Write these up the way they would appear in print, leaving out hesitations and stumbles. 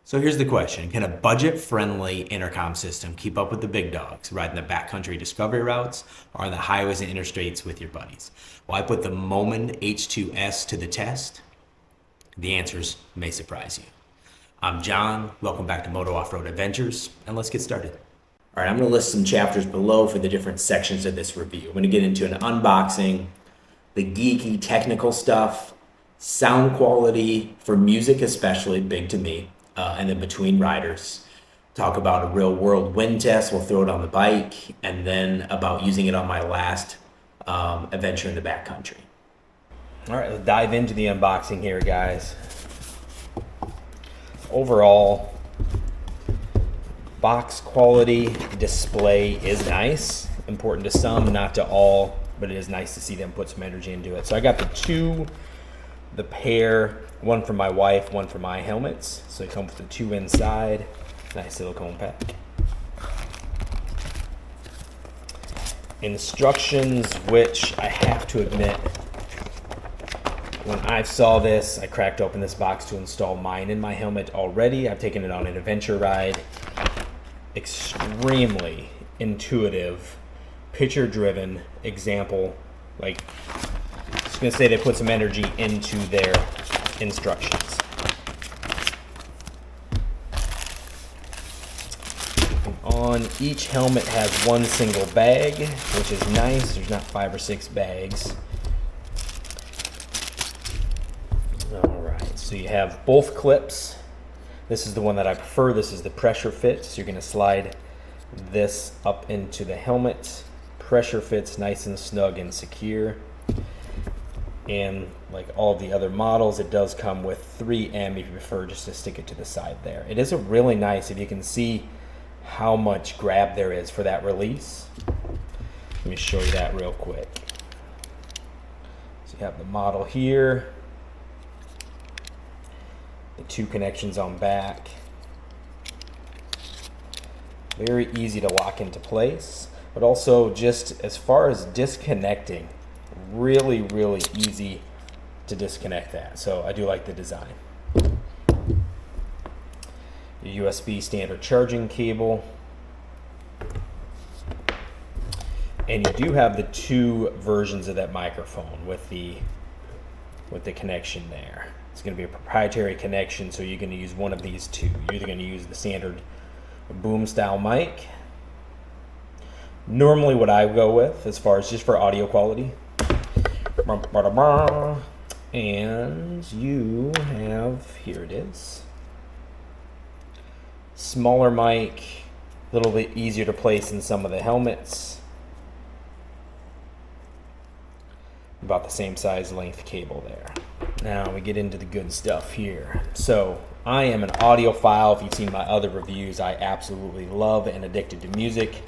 So here's the question. Can a budget-friendly intercom system keep up with the big dogs, riding the backcountry discovery routes or on the highways and interstates with your buddies? Well, I put the Moman H2S to the test. The answers may surprise you. I'm John. Welcome back to Moto Offroad Adventures, and let's get started. All right, I'm going to list some chapters below for the different sections of this review. I'm going to get into an unboxing, the geeky technical stuff, sound quality for music especially, big to me, and then between riders. Talk about a real world wind test, we'll throw it on the bike, and then about using it on my last adventure in the backcountry. All right, let's dive into the unboxing here, guys. Overall, box quality display is nice. Important to some, not to all, but it is nice to see them put some energy into it. So I got the pair, one for my wife, one for my helmets. So they come with the two inside, nice silicone pack. Instructions, which I have to admit, when I saw this, I cracked open this box to install mine in my helmet already. I've taken it on an adventure ride. Extremely intuitive, picture-driven example. Like, I was gonna say they put some energy into their instructions. On each helmet has one single bag, which is nice. There's not 5 or 6 bags. All right, so you have both clips. This is the one that I prefer. This is the pressure fit. So you're gonna slide this up into the helmet. Pressure fits nice and snug and secure. And like all the other models, it does come with 3M if you prefer just to stick it to the side there. It is a really nice, if you can see how much grab there is for that release. Let me show you that real quick. So you have the model here, the 2 connections on back. Very easy to lock into place, but also just as far as disconnecting, really, really easy to disconnect that. So I do like the design. Your USB standard charging cable. And you do have the 2 versions of that microphone with the connection there. It's going to be a proprietary connection, so you're going to use one of these 2. You're either going to use the standard boom style mic. Normally what I go with, as far as just for audio quality, and you have, here it is, smaller mic, a little bit easier to place in some of the helmets, about the same size length cable there. Now we get into the good stuff here. So I am an audiophile. If you've seen my other reviews, I absolutely love and addicted to music.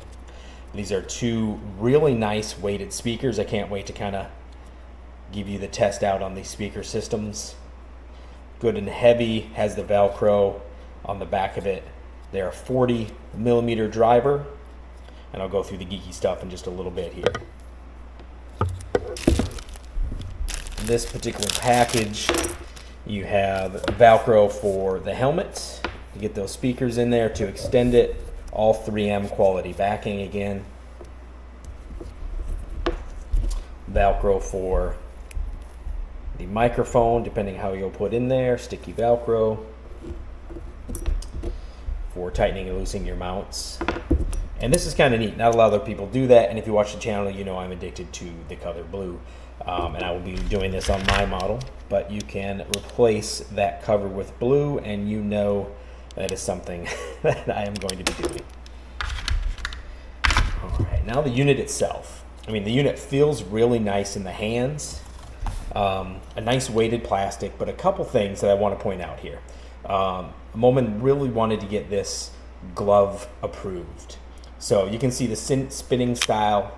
These are 2 really nice weighted speakers. I can't wait to kind of give you the test out on these speaker systems. Good and heavy, has the Velcro on the back of it. They're a 40 millimeter driver, and I'll go through the geeky stuff in just a little bit here. This particular package, you have Velcro for the helmet. You get those speakers in there to extend it. All 3M quality backing again. Velcro for the microphone, depending how you'll put in there. Sticky Velcro for tightening and loosening your mounts. And this is kind of neat. Not a lot of other people do that. And if you watch the channel, you know I'm addicted to the color blue. And I will be doing this on my model. But you can replace that cover with blue, and you know that is something that I am going to be doing. All right, now the unit itself. I mean, the unit feels really nice in the hands. A nice weighted plastic, but a couple things that I want to point out here. Moman really wanted to get this glove approved. So you can see the spinning style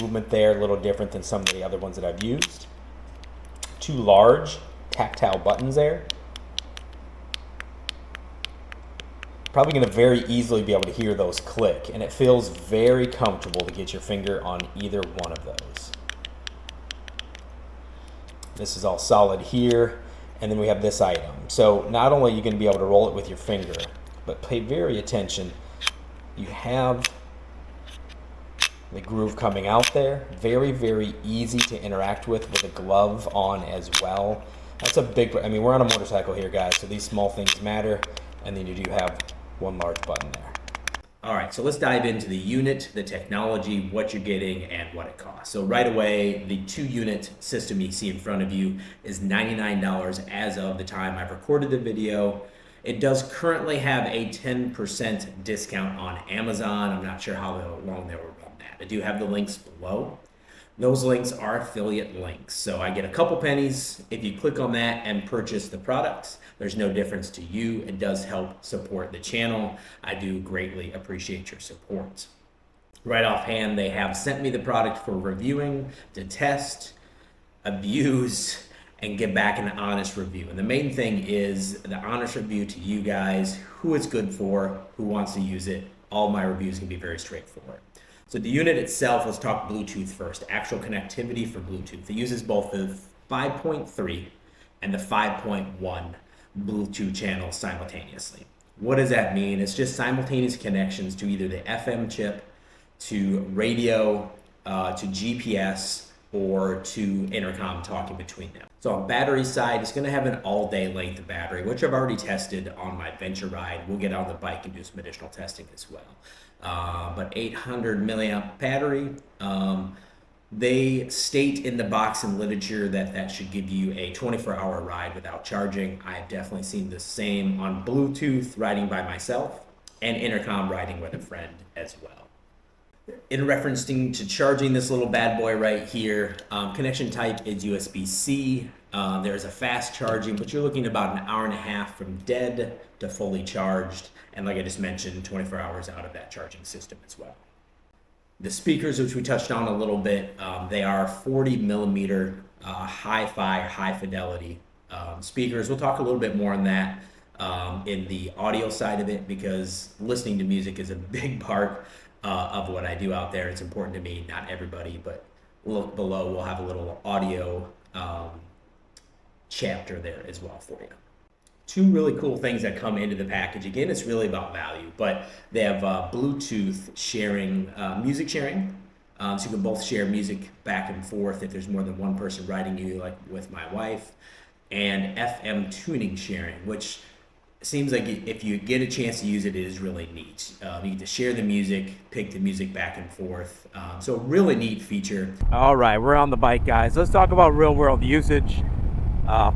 movement there, a little different than some of the other ones that I've used. 2 large tactile buttons there. Probably going to very easily be able to hear those click, and it feels very comfortable to get your finger on either one of those. This is all solid here, And then we have this item. So not only are you going to be able to roll it with your finger, but pay very attention. You have the groove coming out there. Very, very easy to interact with a glove on as well. That's a big, I mean, we're on a motorcycle here, guys, so these small things matter. And then you do have one large button there. All right, so let's dive into the unit, the technology, what you're getting, and what it costs. So right away, the 2-unit system you see in front of you is $99 as of the time I've recorded the video. It does currently have a 10% discount on Amazon. I'm not sure how long they will run that. I do have the links below. Those links are affiliate links. So I get a couple pennies if you click on that and purchase the products. There's no difference to you. It does help support the channel. I do greatly appreciate your support. Right offhand, they have sent me the product for reviewing, to test, abuse, and get back an honest review. And the main thing is the honest review to you guys, who it's good for, who wants to use it. All my reviews can be very straightforward. So the unit itself, let's talk Bluetooth first. Actual connectivity for Bluetooth. It uses both the 5.3 and the 5.1 Bluetooth channels simultaneously. What does that mean? It's just simultaneous connections to either the FM chip, to radio, to GPS, or to intercom talking between them. So on battery side, it's going to have an all-day length of battery, which I've already tested on my venture ride. We'll get on the bike and do some additional testing as well. But 800 milliamp battery. They state in the box and literature that that should give you a 24-hour ride without charging. I've definitely seen the same on Bluetooth riding by myself and intercom riding with a friend as well. In reference to charging this little bad boy right here, connection type is USB-C. There's a fast charging, but you're looking about an hour and a half from dead to fully charged. And like I just mentioned, 24 hours out of that charging system as well. The speakers, which we touched on a little bit, they are 40 millimeter hi-fi, high fidelity speakers. We'll talk a little bit more on that in the audio side of it, because listening to music is a big part of what I do out there. It's important to me, not everybody, but look below, we'll have a little audio chapter there as well for you. Two really cool things that come into the package. Again, it's really about value, but they have Bluetooth sharing, music sharing. So you can both share music back and forth if there's more than one person riding you, like with my wife, and FM tuning sharing, which seems like if you get a chance to use it, it is really neat. You get to share the music, pick the music back and forth. So really neat feature. All right, we're on the bike, guys. Let's talk about real world usage.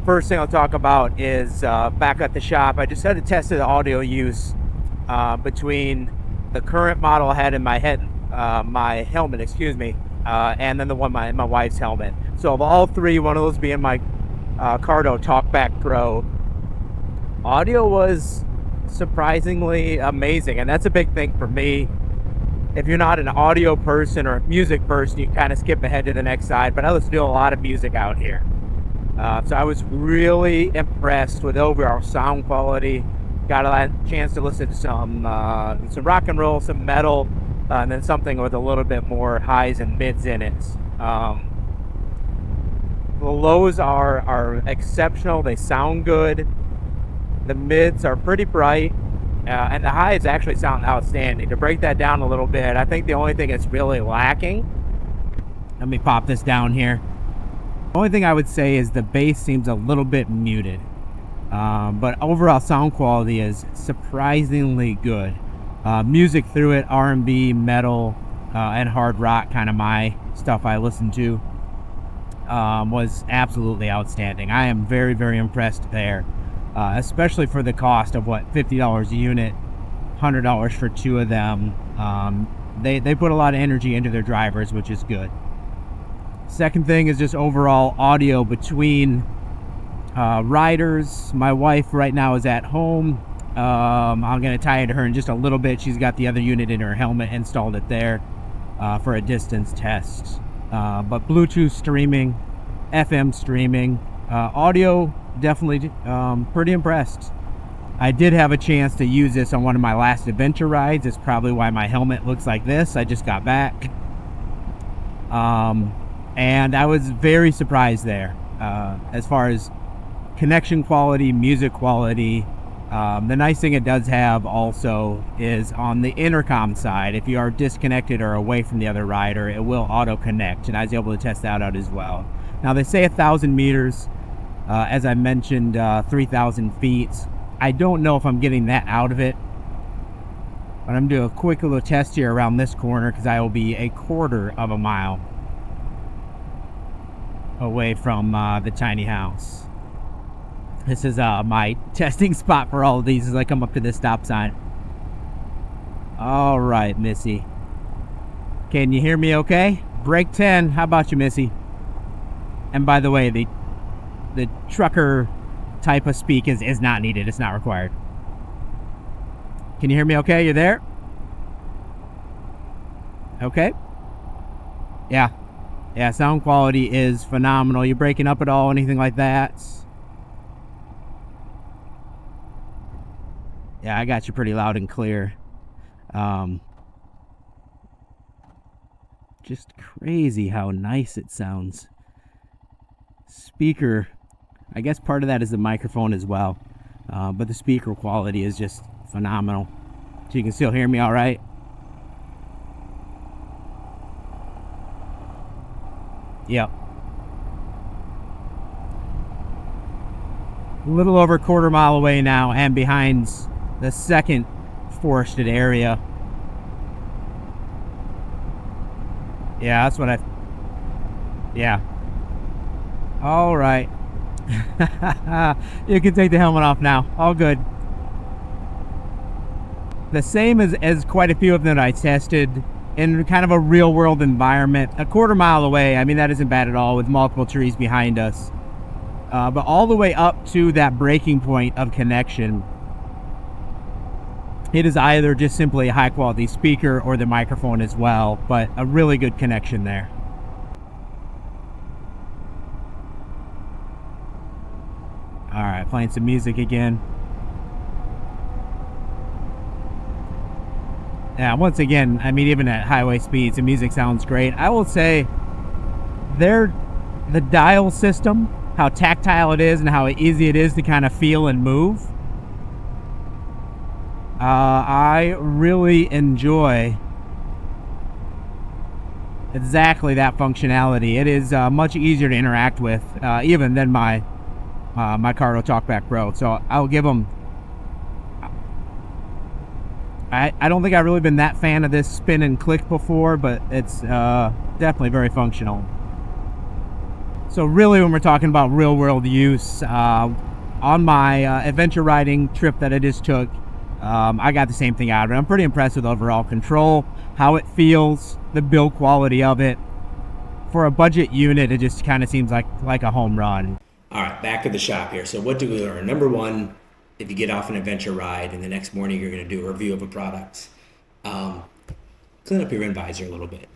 First thing I'll talk about is back at the shop. I just had to test the audio use between the current model I had in my head, my helmet, and then the one my wife's helmet. So of all three, one of those being my Cardo TalkBack Pro, audio was surprisingly amazing, and that's a big thing for me. If you're not an audio person or a music person, you kind of skip ahead to the next side, but I listen to a lot of music out here. So I was really impressed with overall sound quality. Got a chance to listen to some rock and roll, some metal, and then something with a little bit more highs and mids in it. The lows are exceptional. They sound good. The mids are pretty bright, and the highs actually sound outstanding. To break that down a little bit, I think the only thing that's really lacking, let me pop this down here. The only thing I would say is the bass seems a little bit muted, but overall sound quality is surprisingly good. Music through it, R&B, metal, and hard rock, kind of my stuff I listen to, was absolutely outstanding. I am very, very impressed there, especially for the cost of what, $50 a unit, $100 for two of them. They put a lot of energy into their drivers, which is good. Second thing is just overall audio between riders. My wife right now is at home. I'm going to tie it to her in just a little bit. She's got the other unit in her helmet, installed it there for a distance test. But Bluetooth streaming, FM streaming, audio, definitely pretty impressed. I did have a chance to use this on one of my last adventure rides. It's probably why my helmet looks like this. I just got back. And I was very surprised there as far as connection quality, music quality. The nice thing it does have also is on the intercom side, if you are disconnected or away from the other rider, it will auto connect, and I was able to test that out as well. Now they say 1,000 meters, as I mentioned, 3,000 feet. I don't know if I'm getting that out of it, but I'm doing a quick little test here around this corner because I will be a quarter of a mile away from the tiny house. This is my testing spot for all of these as I come up to this stop sign. All right, Missy. Can you hear me okay? Break 10. How about you, Missy? And by the way, the trucker type of speak is not needed. It's not required. Can you hear me okay? You there? Okay. Yeah. Yeah, sound quality is phenomenal. You breaking up at all? Anything like that? Yeah, I got you pretty loud and clear. Just crazy how nice it sounds. Speaker, I guess part of that is the microphone as well. But the speaker quality is just phenomenal. So you can still hear me all right? Yep. A little over a quarter mile away now and behind the second forested area. Yeah, that's what yeah. All right. You can take the helmet off now. All good. The same as quite a few of them that I tested in kind of a real world environment. A quarter mile away, I mean, that isn't bad at all with multiple trees behind us. But all the way up to that breaking point of connection, it is either just simply a high quality speaker or the microphone as well, but a really good connection there. All right, playing some music again. Yeah, once again, I mean, even at highway speeds, the music sounds great. I will say, the dial system, how tactile it is and how easy it is to kind of feel and move. I really enjoy exactly that functionality. It is much easier to interact with, even than my Cardo TalkBack Pro. So I'll give them. I don't think I've really been that fan of this spin and click before, but it's definitely very functional. So really, when we're talking about real world use, on my adventure riding trip that I just took, I got the same thing out of it. I'm pretty impressed with overall control, how it feels, the build quality of it. For a budget unit, it just kind of seems like a home run. All right, back to the shop here. So what do we learn? Number one, if you get off an adventure ride and the next morning you're going to do a review of a product, clean up your wind visor a little bit.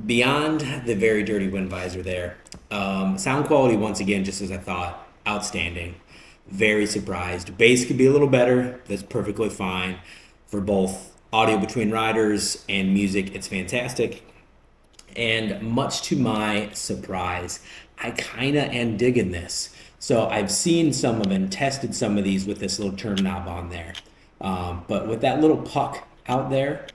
Beyond the very dirty wind visor there, sound quality, once again, just as I thought, outstanding. Very surprised. Bass could be a little better. That's perfectly fine. For both audio between riders and music, it's fantastic. And much to my surprise, I kind of am digging this. So I've seen some of them, tested some of these with this little turn knob on there. But with that little puck out there,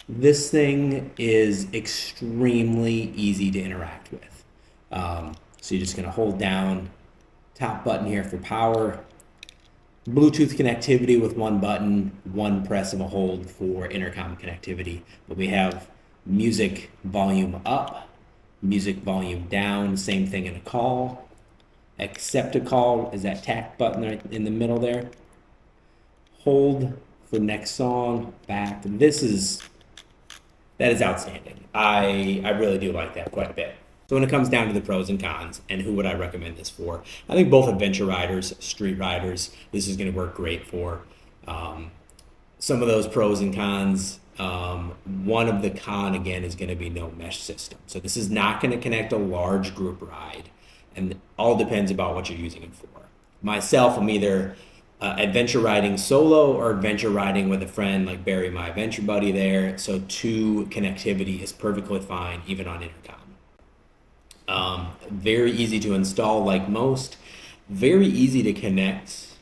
this thing is extremely easy to interact with. So you're just going to hold down top button here for power. Bluetooth connectivity with one button, one press of a hold for intercom connectivity. But we have music volume up, music volume down, same thing in a call. Accept a call is that tack button right in the middle there. Hold for next song, back. That is outstanding. I really do like that quite a bit. So when it comes down to the pros and cons and who would I recommend this for, I think both adventure riders, street riders, this is going to work great for. Some of those pros and cons, one of the con again is going to be no mesh system. So this is not going to connect a large group ride, and it all depends about what you're using it for. Myself, I'm either adventure riding solo or adventure riding with a friend like Barry, my adventure buddy there. So 2 connectivity is perfectly fine, even on intercom. Very easy to install like most. Very easy to connect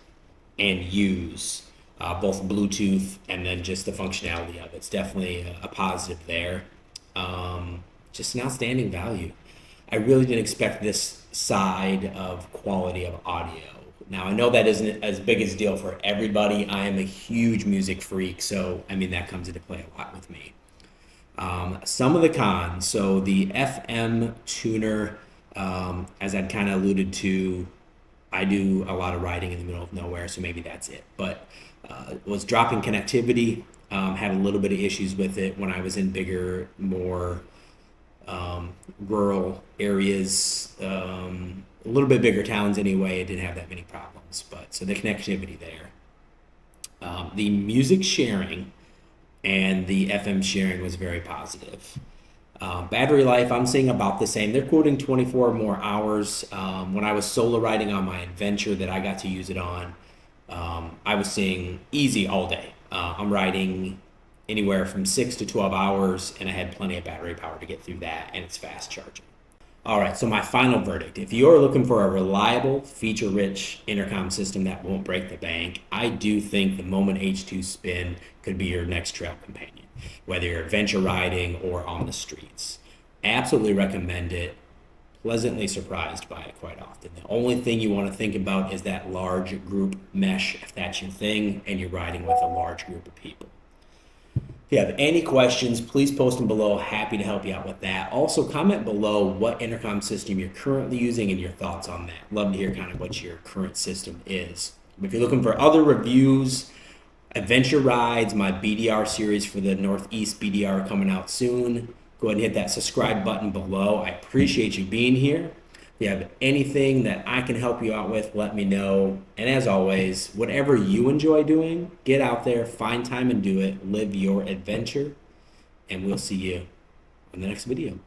and use, both Bluetooth and then just the functionality of it. It's definitely a positive there. Just an outstanding value. I really didn't expect this side of quality of audio. Now, I know that isn't as big as a deal for everybody. I am a huge music freak, so I mean, that comes into play a lot with me. Some of the cons, so the FM tuner, as I'd kind of alluded to, I do a lot of riding in the middle of nowhere, so maybe that's it. But was dropping connectivity, had a little bit of issues with it when I was in bigger, more rural areas, a little bit bigger towns anyway. It didn't have that many problems, but so the connectivity there. The music sharing and the FM sharing was very positive. Battery life, I'm seeing about the same. They're quoting 24 more hours. When I was solo riding on my adventure that I got to use it on, I was seeing easy all day. I'm riding anywhere from 6 to 12 hours, and I had plenty of battery power to get through that, and it's fast charging. All right, so my final verdict. If you're looking for a reliable, feature-rich intercom system that won't break the bank, I do think the Moman H2 Spin could be your next trail companion, whether you're adventure riding or on the streets. Absolutely recommend it. Pleasantly surprised by it quite often. The only thing you want to think about is that large group mesh, if that's your thing, and you're riding with a large group of people. If you have any questions, please post them below. Happy to help you out with that. Also, comment below what intercom system you're currently using and your thoughts on that. Love to hear kind of what your current system is. If you're looking for other reviews, adventure rides, my BDR series for the Northeast BDR coming out soon, go ahead and hit that subscribe button below. I appreciate you being here. If you have anything that I can help you out with, let me know. And as always, whatever you enjoy doing, get out there, find time and do it. Live your adventure. And we'll see you in the next video.